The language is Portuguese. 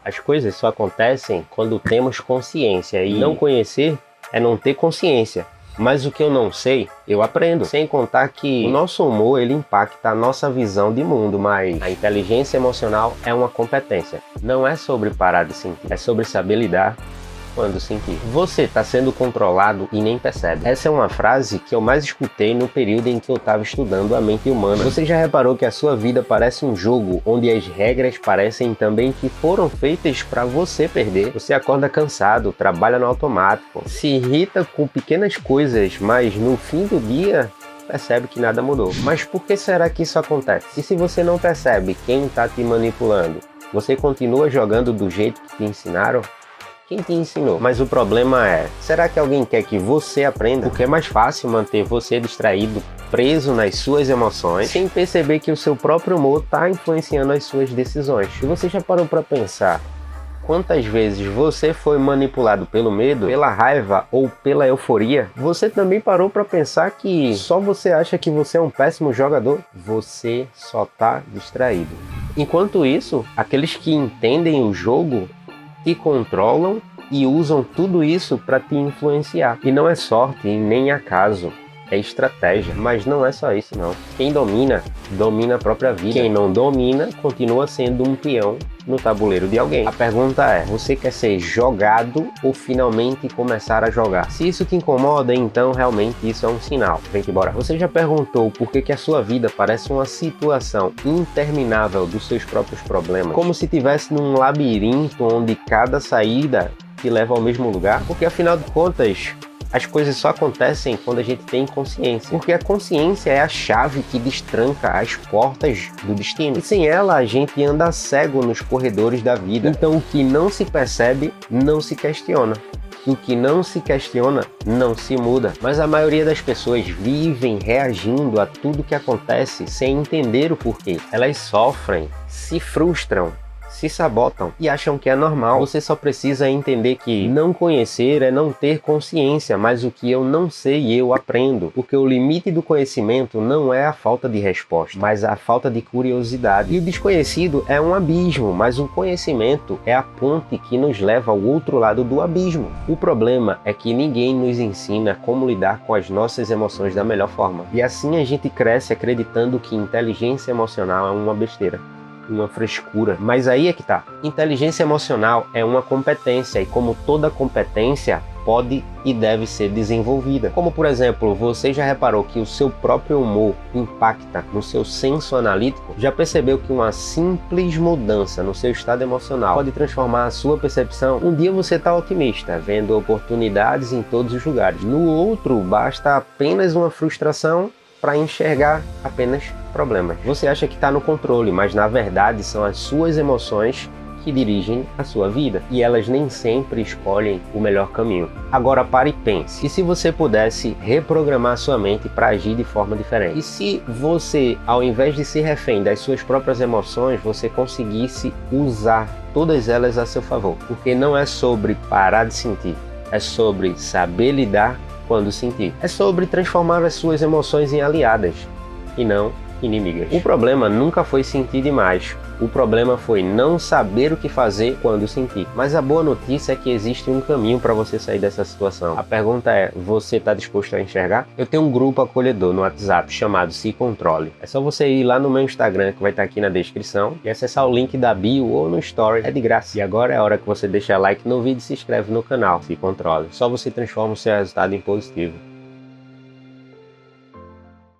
As coisas só acontecem quando temos consciência, e não conhecer é não ter consciência. Mas o que eu não sei, eu aprendo. Sem contar que o nosso humor, ele impacta a nossa visão de mundo, mas a inteligência emocional é uma competência. Não é sobre parar de sentir, é sobre saber lidar quando sentir. Você está sendo controlado e nem percebe. Essa é uma frase que eu mais escutei no período em que eu estava estudando a mente humana. Você já reparou que a sua vida parece um jogo onde as regras parecem também que foram feitas para você perder? Você acorda cansado, trabalha no automático, se irrita com pequenas coisas, mas no fim do dia percebe que nada mudou. Mas por que será que isso acontece? E se você não percebe quem está te manipulando, você continua jogando do jeito que te ensinaram? Quem te ensinou? Mas o problema é, será que alguém quer que você aprenda? Porque é mais fácil manter você distraído, preso nas suas emoções, sem perceber que o seu próprio humor está influenciando as suas decisões. E você já parou para pensar quantas vezes você foi manipulado pelo medo, pela raiva ou pela euforia? Você também parou para pensar que só você acha que você é um péssimo jogador? Você só está distraído. Enquanto isso, aqueles que entendem o jogo te controlam e usam tudo isso para te influenciar. E não é sorte e nem acaso, é estratégia. Mas não é só isso não. Quem domina, domina a própria vida. Quem não domina, continua sendo um peão no tabuleiro de alguém. A pergunta é, você quer ser jogado ou finalmente começar a jogar? Se isso te incomoda, então realmente isso é um sinal. Vem embora. Você já perguntou por que a sua vida parece uma situação interminável dos seus próprios problemas? Como se estivesse num labirinto onde cada saída te leva ao mesmo lugar? Porque afinal de contas, as coisas só acontecem quando a gente tem consciência. Porque a consciência é a chave que destranca as portas do destino. E sem ela, a gente anda cego nos corredores da vida. Então, o que não se percebe, não se questiona. O que não se questiona, não se muda. Mas a maioria das pessoas vivem reagindo a tudo que acontece sem entender o porquê. Elas sofrem, se frustram, se sabotam e acham que é normal. Você só precisa entender que não conhecer é não ter consciência, mas o que eu não sei eu aprendo, porque o limite do conhecimento não é a falta de resposta, mas a falta de curiosidade. E o desconhecido é um abismo, mas o conhecimento é a ponte que nos leva ao outro lado do abismo. O problema é que ninguém nos ensina como lidar com as nossas emoções da melhor forma. E assim a gente cresce acreditando que inteligência emocional é uma besteira, uma frescura. Mas aí é que tá. Inteligência emocional é uma competência e como toda competência pode e deve ser desenvolvida. Como por exemplo, você já reparou que o seu próprio humor impacta no seu senso analítico? Já percebeu que uma simples mudança no seu estado emocional pode transformar a sua percepção? Um dia você está otimista, vendo oportunidades em todos os lugares. No outro, basta apenas uma frustração para enxergar apenas problemas. Você acha que está no controle, mas na verdade são as suas emoções que dirigem a sua vida e elas nem sempre escolhem o melhor caminho. Agora pare e pense, e se você pudesse reprogramar sua mente para agir de forma diferente? E se você, ao invés de ser refém das suas próprias emoções, você conseguisse usar todas elas a seu favor? Porque não é sobre parar de sentir, é sobre saber lidar quando sentir. É sobre transformar as suas emoções em aliadas e não inimigas. O problema nunca foi sentir demais. O problema foi não saber o que fazer quando sentir. Mas a boa notícia é que existe um caminho para você sair dessa situação. A pergunta é, você está disposto a enxergar? Eu tenho um grupo acolhedor no WhatsApp chamado Se Controle. É só você ir lá no meu Instagram, que vai estar aqui na descrição, e acessar o link da bio ou no story. É de graça. E agora é a hora que você deixa like no vídeo e se inscreve no canal Se Controle. Só você transforma o seu resultado em positivo.